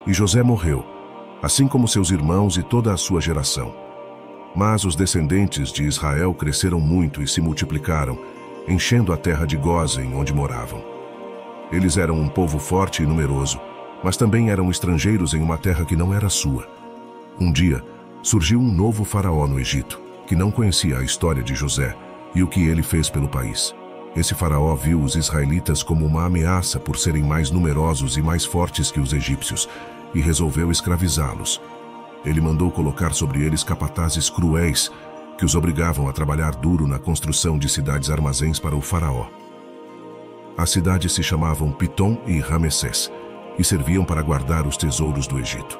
E José morreu, assim como seus irmãos e toda a sua geração. Mas os descendentes de Israel cresceram muito e se multiplicaram, enchendo a terra de Gósen, onde moravam. Eles eram um povo forte e numeroso, mas também eram estrangeiros em uma terra que não era sua. Um dia, surgiu um novo faraó no Egito, que não conhecia a história de José e o que ele fez pelo país. Esse faraó viu os israelitas como uma ameaça por serem mais numerosos e mais fortes que os egípcios, e resolveu escravizá-los. Ele mandou colocar sobre eles capatazes cruéis, que os obrigavam a trabalhar duro na construção de cidades-armazéns para o faraó. As cidades se chamavam Pitom e Ramessés, e serviam para guardar os tesouros do Egito.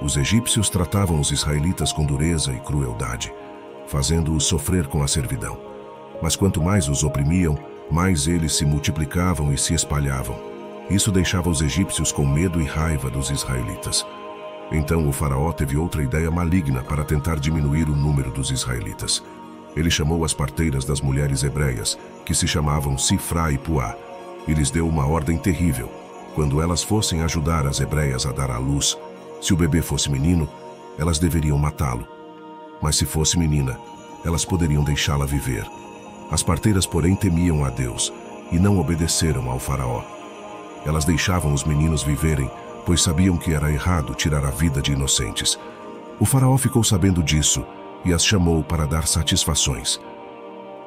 Os egípcios tratavam os israelitas com dureza e crueldade, fazendo-os sofrer com a servidão. Mas quanto mais os oprimiam, mais eles se multiplicavam e se espalhavam. Isso deixava os egípcios com medo e raiva dos israelitas. Então o faraó teve outra ideia maligna para tentar diminuir o número dos israelitas. Ele chamou as parteiras das mulheres hebreias, que se chamavam Sifrá e Puá, e lhes deu uma ordem terrível. Quando elas fossem ajudar as hebreias a dar à luz, se o bebê fosse menino, elas deveriam matá-lo. Mas se fosse menina, elas poderiam deixá-la viver. As parteiras, porém, temiam a Deus e não obedeceram ao faraó. Elas deixavam os meninos viverem, pois sabiam que era errado tirar a vida de inocentes. O faraó ficou sabendo disso e as chamou para dar satisfações.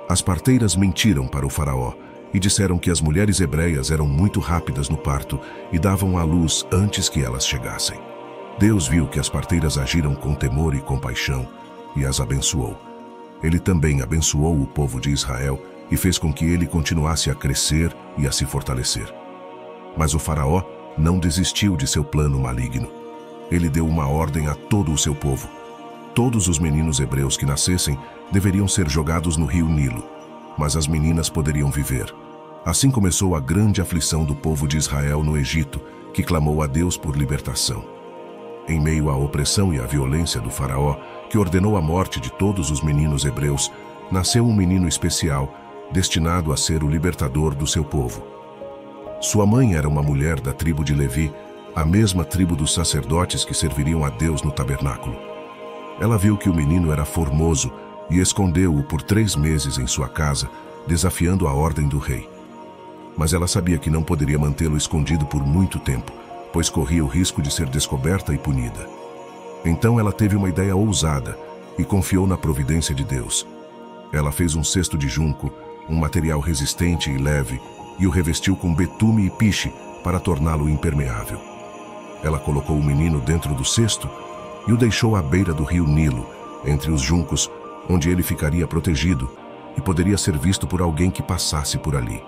As parteiras mentiram para o faraó e disseram que as mulheres hebreias eram muito rápidas no parto e davam à luz antes que elas chegassem. Deus viu que as parteiras agiram com temor e compaixão e as abençoou. Ele também abençoou o povo de Israel e fez com que ele continuasse a crescer e a se fortalecer. Mas o faraó não desistiu de seu plano maligno. Ele deu uma ordem a todo o seu povo. Todos os meninos hebreus que nascessem deveriam ser jogados no rio Nilo, mas as meninas poderiam viver. Assim começou a grande aflição do povo de Israel no Egito, que clamou a Deus por libertação. Em meio à opressão e à violência do faraó, que ordenou a morte de todos os meninos hebreus, nasceu um menino especial, destinado a ser o libertador do seu povo. Sua mãe era uma mulher da tribo de Levi, a mesma tribo dos sacerdotes que serviriam a Deus no tabernáculo. Ela viu que o menino era formoso e escondeu-o por 3 meses em sua casa, desafiando a ordem do rei. Mas ela sabia que não poderia mantê-lo escondido por muito tempo, pois corria o risco de ser descoberta e punida. Então ela teve uma ideia ousada e confiou na providência de Deus. Ela fez um cesto de junco, um material resistente e leve, e o revestiu com betume e piche para torná-lo impermeável. Ela colocou o menino dentro do cesto e o deixou à beira do rio Nilo, entre os juncos, onde ele ficaria protegido e poderia ser visto por alguém que passasse por ali.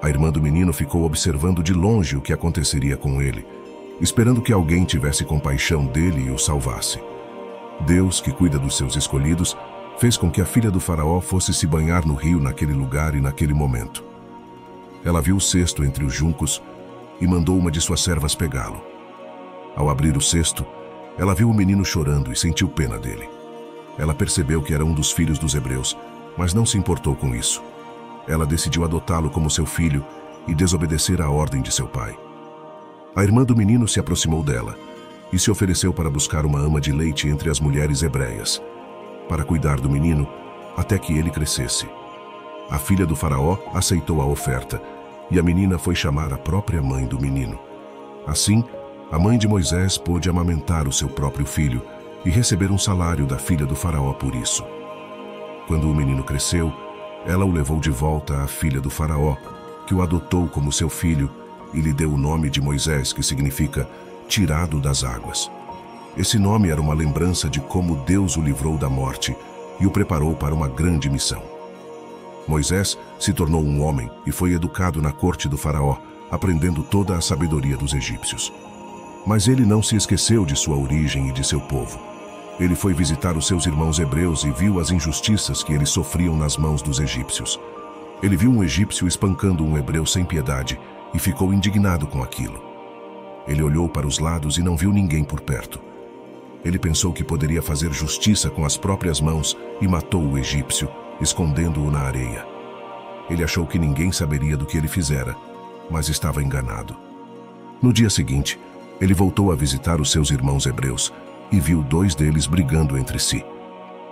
A irmã do menino ficou observando de longe o que aconteceria com ele, esperando que alguém tivesse compaixão dele e o salvasse. Deus, que cuida dos seus escolhidos, fez com que a filha do faraó fosse se banhar no rio naquele lugar e naquele momento. Ela viu o cesto entre os juncos e mandou uma de suas servas pegá-lo. Ao abrir o cesto, ela viu o menino chorando e sentiu pena dele. Ela percebeu que era um dos filhos dos hebreus, mas não se importou com isso. Ela decidiu adotá-lo como seu filho e desobedecer à ordem de seu pai. A irmã do menino se aproximou dela e se ofereceu para buscar uma ama de leite entre as mulheres hebreias, para cuidar do menino até que ele crescesse. A filha do faraó aceitou a oferta e a menina foi chamar a própria mãe do menino. Assim, a mãe de Moisés pôde amamentar o seu próprio filho e receber um salário da filha do faraó por isso. Quando o menino cresceu, ela o levou de volta à filha do faraó, que o adotou como seu filho e lhe deu o nome de Moisés, que significa tirado das águas. Esse nome era uma lembrança de como Deus o livrou da morte e o preparou para uma grande missão. Moisés se tornou um homem e foi educado na corte do faraó, aprendendo toda a sabedoria dos egípcios. Mas ele não se esqueceu de sua origem e de seu povo. Ele foi visitar os seus irmãos hebreus e viu as injustiças que eles sofriam nas mãos dos egípcios. Ele viu um egípcio espancando um hebreu sem piedade e ficou indignado com aquilo. Ele olhou para os lados e não viu ninguém por perto. Ele pensou que poderia fazer justiça com as próprias mãos e matou o egípcio, escondendo-o na areia. Ele achou que ninguém saberia do que ele fizera, mas estava enganado. No dia seguinte, Ele voltou a visitar os seus irmãos hebreus e viu 2 deles brigando entre si.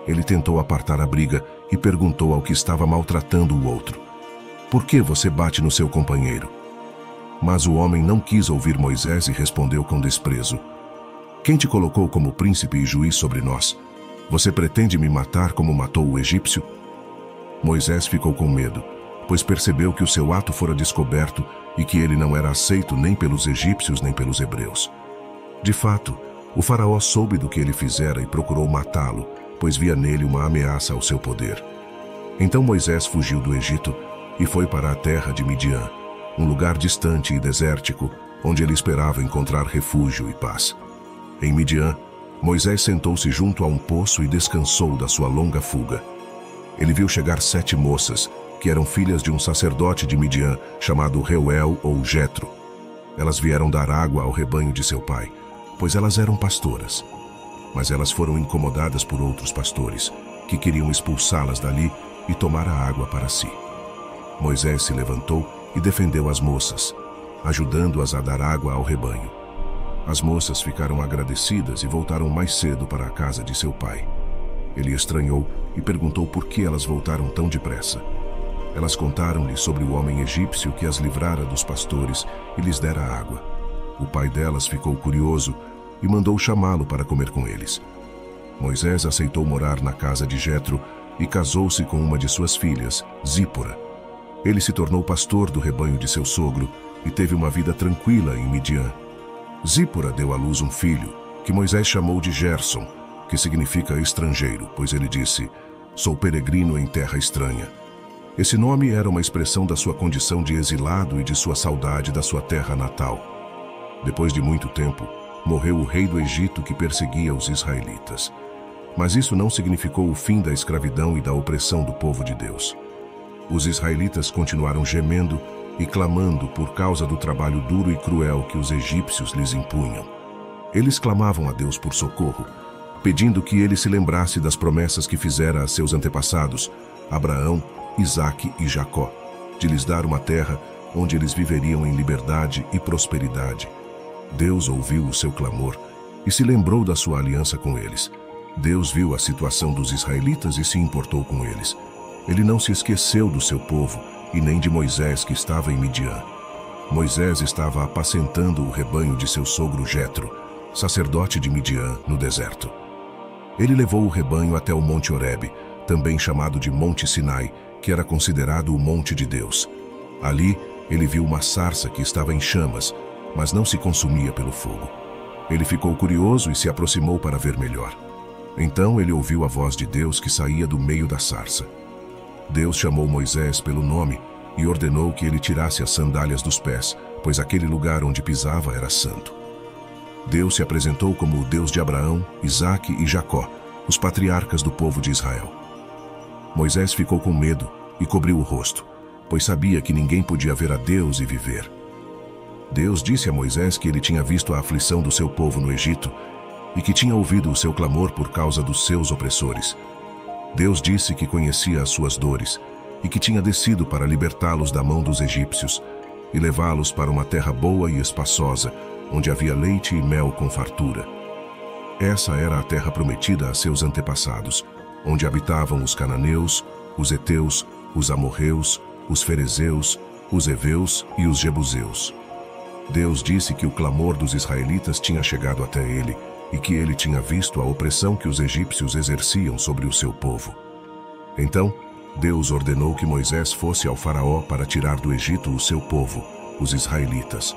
Ele tentou apartar a briga e perguntou ao que estava maltratando o outro: "Por que você bate no seu companheiro?" Mas o homem não quis ouvir Moisés e respondeu com desprezo: "Quem te colocou como príncipe e juiz sobre nós? Você pretende me matar como matou o egípcio?" Moisés ficou com medo, pois percebeu que o seu ato fora descoberto e que ele não era aceito nem pelos egípcios nem pelos hebreus. De fato, o faraó soube do que ele fizera e procurou matá-lo, pois via nele uma ameaça ao seu poder. Então Moisés fugiu do Egito e foi para a terra de Midian, um lugar distante e desértico, onde ele esperava encontrar refúgio e paz. Em Midian, Moisés sentou-se junto a um poço e descansou da sua longa fuga. Ele viu chegar 7 moças, que eram filhas de um sacerdote de Midian, chamado Reuel ou Jetro. Elas vieram dar água ao rebanho de seu pai, pois elas eram pastoras. Mas elas foram incomodadas por outros pastores, que queriam expulsá-las dali e tomar a água para si. Moisés se levantou e defendeu as moças, ajudando-as a dar água ao rebanho. As moças ficaram agradecidas e voltaram mais cedo para a casa de seu pai. Ele estranhou e perguntou por que elas voltaram tão depressa. Elas contaram-lhe sobre o homem egípcio que as livrara dos pastores e lhes dera água. O pai delas ficou curioso e mandou chamá-lo para comer com eles. Moisés aceitou morar na casa de Jetro e casou-se com uma de suas filhas, Zípora. Ele se tornou pastor do rebanho de seu sogro e teve uma vida tranquila em Midian. Zípora deu à luz um filho, que Moisés chamou de Gerson, que significa estrangeiro, pois ele disse: "Sou peregrino em terra estranha." Esse nome era uma expressão da sua condição de exilado e de sua saudade da sua terra natal. Depois de muito tempo, morreu o rei do Egito que perseguia os israelitas. Mas isso não significou o fim da escravidão e da opressão do povo de Deus. Os israelitas continuaram gemendo e clamando por causa do trabalho duro e cruel que os egípcios lhes impunham. Eles clamavam a Deus por socorro, pedindo que ele se lembrasse das promessas que fizera a seus antepassados, Abraão, Isaque e Jacó, de lhes dar uma terra onde eles viveriam em liberdade e prosperidade. Deus ouviu o seu clamor e se lembrou da sua aliança com eles. Deus viu a situação dos israelitas e se importou com eles. Ele não se esqueceu do seu povo e nem de Moisés, que estava em Midian. Moisés estava apacentando o rebanho de seu sogro Jetro, sacerdote de Midian, no deserto. Ele levou o rebanho até o Monte Horebe, também chamado de Monte Sinai, que era considerado o Monte de Deus. Ali, ele viu uma sarça que estava em chamas, mas não se consumia pelo fogo. Ele ficou curioso e se aproximou para ver melhor. Então ele ouviu a voz de Deus que saía do meio da sarça. Deus chamou Moisés pelo nome e ordenou que ele tirasse as sandálias dos pés, pois aquele lugar onde pisava era santo. Deus se apresentou como o Deus de Abraão, Isaque e Jacó, os patriarcas do povo de Israel. Moisés ficou com medo e cobriu o rosto, pois sabia que ninguém podia ver a Deus e viver. Deus disse a Moisés que ele tinha visto a aflição do seu povo no Egito e que tinha ouvido o seu clamor por causa dos seus opressores. Deus disse que conhecia as suas dores e que tinha descido para libertá-los da mão dos egípcios e levá-los para uma terra boa e espaçosa, onde havia leite e mel com fartura. Essa era a terra prometida a seus antepassados, onde habitavam os cananeus, os heteus, os amorreus, os ferezeus, os heveus e os jebuseus. Deus disse que o clamor dos israelitas tinha chegado até ele e que ele tinha visto a opressão que os egípcios exerciam sobre o seu povo. Então, Deus ordenou que Moisés fosse ao faraó para tirar do Egito o seu povo, os israelitas.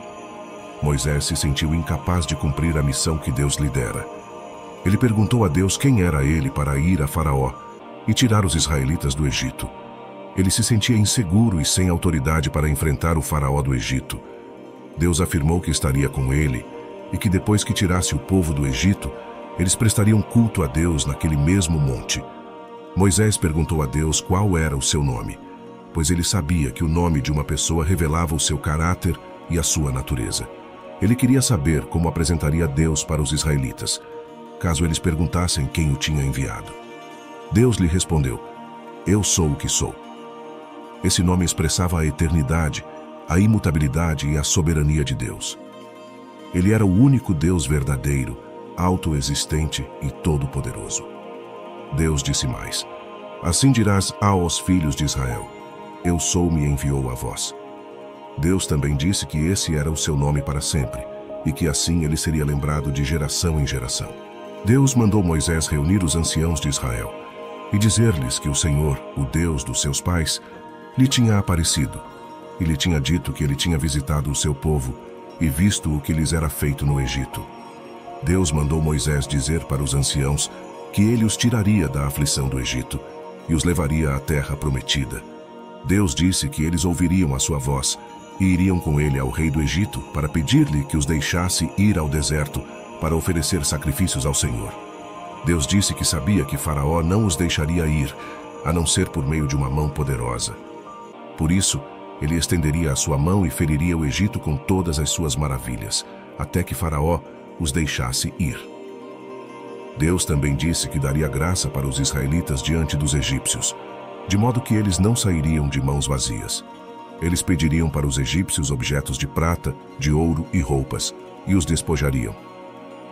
Moisés se sentiu incapaz de cumprir a missão que Deus lhe dera. Ele perguntou a Deus quem era ele para ir a faraó e tirar os israelitas do Egito. Ele se sentia inseguro e sem autoridade para enfrentar o faraó do Egito. Deus afirmou que estaria com ele e que depois que tirasse o povo do Egito, eles prestariam culto a Deus naquele mesmo monte. Moisés perguntou a Deus qual era o seu nome, pois ele sabia que o nome de uma pessoa revelava o seu caráter e a sua natureza. Ele queria saber como apresentaria Deus para os israelitas, caso eles perguntassem quem o tinha enviado. Deus lhe respondeu: "Eu sou o que sou." Esse nome expressava a eternidade, a imutabilidade e a soberania de Deus. Ele era o único Deus verdadeiro, autoexistente e todo-poderoso. Deus disse mais: assim dirás aos filhos de Israel: eu sou, me enviou a vós. Deus também disse que esse era o seu nome para sempre, e que assim ele seria lembrado de geração em geração. Deus mandou Moisés reunir os anciãos de Israel e dizer-lhes que o Senhor, o Deus dos seus pais, lhe tinha aparecido e lhe tinha dito que ele tinha visitado o seu povo e visto o que lhes era feito no Egito. Deus mandou Moisés dizer para os anciãos que ele os tiraria da aflição do Egito e os levaria à terra prometida. Deus disse que eles ouviriam a sua voz e iriam com ele ao rei do Egito para pedir-lhe que os deixasse ir ao deserto para oferecer sacrifícios ao Senhor. Deus disse que sabia que Faraó não os deixaria ir, a não ser por meio de uma mão poderosa. Por isso, ele estenderia a sua mão e feriria o Egito com todas as suas maravilhas, até que Faraó os deixasse ir. Deus também disse que daria graça para os israelitas diante dos egípcios, de modo que eles não sairiam de mãos vazias. Eles pediriam para os egípcios objetos de prata, de ouro e roupas, e os despojariam.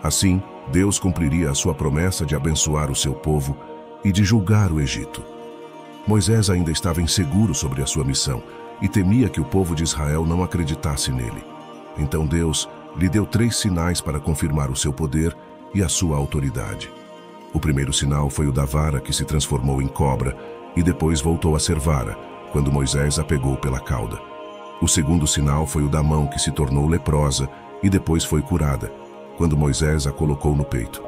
Assim, Deus cumpriria a sua promessa de abençoar o seu povo e de julgar o Egito. Moisés ainda estava inseguro sobre a sua missão e temia que o povo de Israel não acreditasse nele. Então Deus lhe deu 3 sinais para confirmar o seu poder e a sua autoridade. O primeiro sinal foi o da vara, que se transformou em cobra e depois voltou a ser vara, quando Moisés a pegou pela cauda. O segundo sinal foi o da mão, que se tornou leprosa e depois foi curada, quando Moisés a colocou no peito.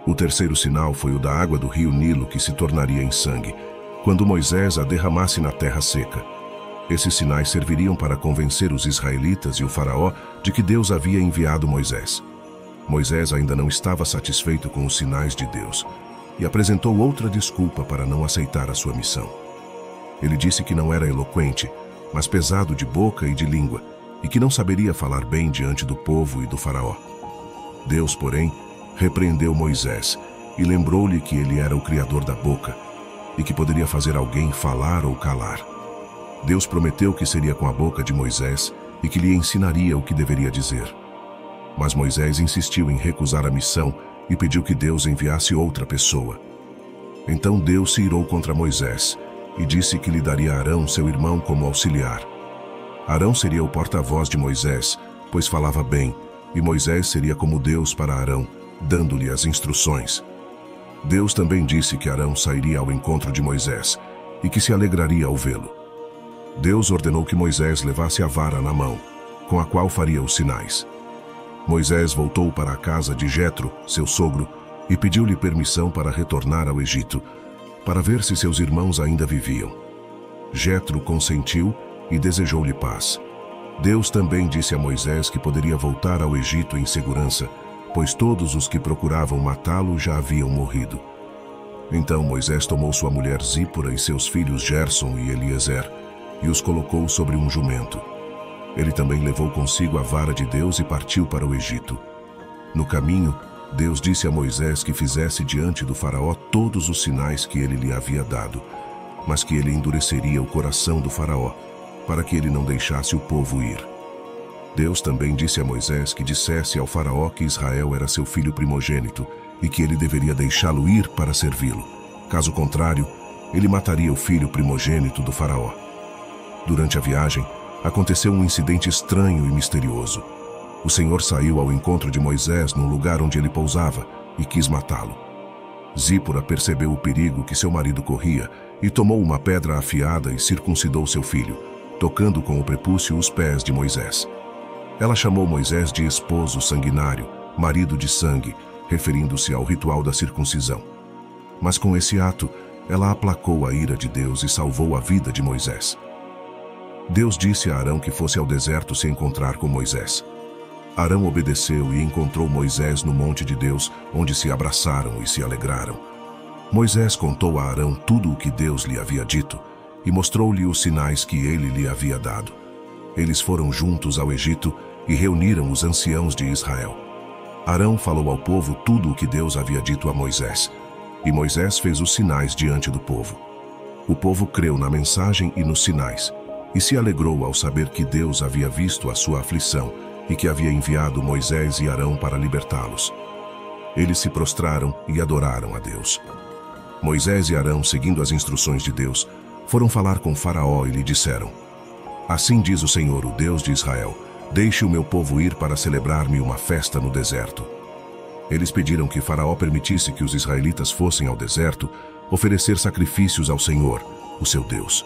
O terceiro sinal foi o da água do rio Nilo, que se tornaria em sangue, quando Moisés a derramasse na terra seca. Esses sinais serviriam para convencer os israelitas e o faraó de que Deus havia enviado Moisés. Moisés ainda não estava satisfeito com os sinais de Deus e apresentou outra desculpa para não aceitar a sua missão. Ele disse que não era eloquente, mas pesado de boca e de língua, e que não saberia falar bem diante do povo e do faraó. Deus, porém, repreendeu Moisés e lembrou-lhe que ele era o criador da boca e que poderia fazer alguém falar ou calar. Deus prometeu que seria com a boca de Moisés e que lhe ensinaria o que deveria dizer. Mas Moisés insistiu em recusar a missão e pediu que Deus enviasse outra pessoa. Então Deus se irou contra Moisés e disse que lhe daria Arão, seu irmão, como auxiliar. Arão seria o porta-voz de Moisés, pois falava bem, e Moisés seria como Deus para Arão, dando-lhe as instruções. Deus também disse que Arão sairia ao encontro de Moisés e que se alegraria ao vê-lo. Deus ordenou que Moisés levasse a vara na mão, com a qual faria os sinais. Moisés voltou para a casa de Jetro, seu sogro, e pediu-lhe permissão para retornar ao Egito, para ver se seus irmãos ainda viviam. Jetro consentiu e desejou-lhe paz. Deus também disse a Moisés que poderia voltar ao Egito em segurança, pois todos os que procuravam matá-lo já haviam morrido. Então Moisés tomou sua mulher Zípora e seus filhos Gerson e Eliezer, e os colocou sobre um jumento. Ele também levou consigo a vara de Deus e partiu para o Egito. No caminho, Deus disse a Moisés que fizesse diante do faraó todos os sinais que ele lhe havia dado, mas que ele endureceria o coração do faraó, para que ele não deixasse o povo ir. Deus também disse a Moisés que dissesse ao faraó que Israel era seu filho primogênito e que ele deveria deixá-lo ir para servi-lo. Caso contrário, ele mataria o filho primogênito do faraó. Durante a viagem, aconteceu um incidente estranho e misterioso. O Senhor saiu ao encontro de Moisés no lugar onde ele pousava e quis matá-lo. Zípora percebeu o perigo que seu marido corria e tomou uma pedra afiada e circuncidou seu filho, tocando com o prepúcio os pés de Moisés. Ela chamou Moisés de esposo sanguinário, marido de sangue, referindo-se ao ritual da circuncisão. Mas com esse ato, ela aplacou a ira de Deus e salvou a vida de Moisés. Deus disse a Arão que fosse ao deserto se encontrar com Moisés. Arão obedeceu e encontrou Moisés no monte de Deus, onde se abraçaram e se alegraram. Moisés contou a Arão tudo o que Deus lhe havia dito e mostrou-lhe os sinais que ele lhe havia dado. Eles foram juntos ao Egito e reuniram os anciãos de Israel. Arão falou ao povo tudo o que Deus havia dito a Moisés, e Moisés fez os sinais diante do povo. O povo creu na mensagem e nos sinais, e se alegrou ao saber que Deus havia visto a sua aflição e que havia enviado Moisés e Arão para libertá-los. Eles se prostraram e adoraram a Deus. Moisés e Arão, seguindo as instruções de Deus, foram falar com Faraó e lhe disseram: Assim diz o Senhor, o Deus de Israel: Deixe o meu povo ir para celebrar-me uma festa no deserto. Eles pediram que Faraó permitisse que os israelitas fossem ao deserto oferecer sacrifícios ao Senhor, o seu Deus.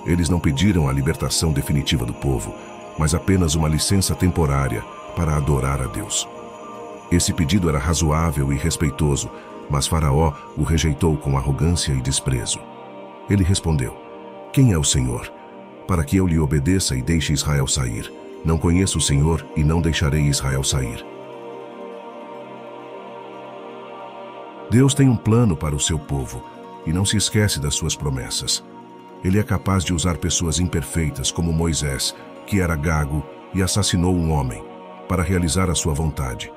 Eles não pediram a libertação definitiva do povo, mas apenas uma licença temporária para adorar a Deus. Esse pedido era razoável e respeitoso, mas Faraó o rejeitou com arrogância e desprezo. Ele respondeu: Quem é o Senhor, para que eu lhe obedeça e deixe Israel sair? Não conheço o Senhor e não deixarei Israel sair. Deus tem um plano para o seu povo e não se esquece das suas promessas. Ele é capaz de usar pessoas imperfeitas como Moisés, que era gago e assassinou um homem, para realizar a sua vontade.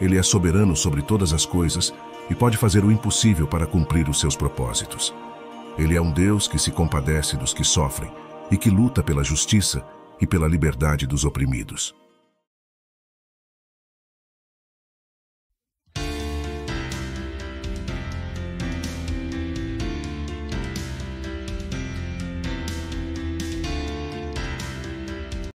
Ele é soberano sobre todas as coisas e pode fazer o impossível para cumprir os seus propósitos. Ele é um Deus que se compadece dos que sofrem e que luta pela justiça e pela liberdade dos oprimidos.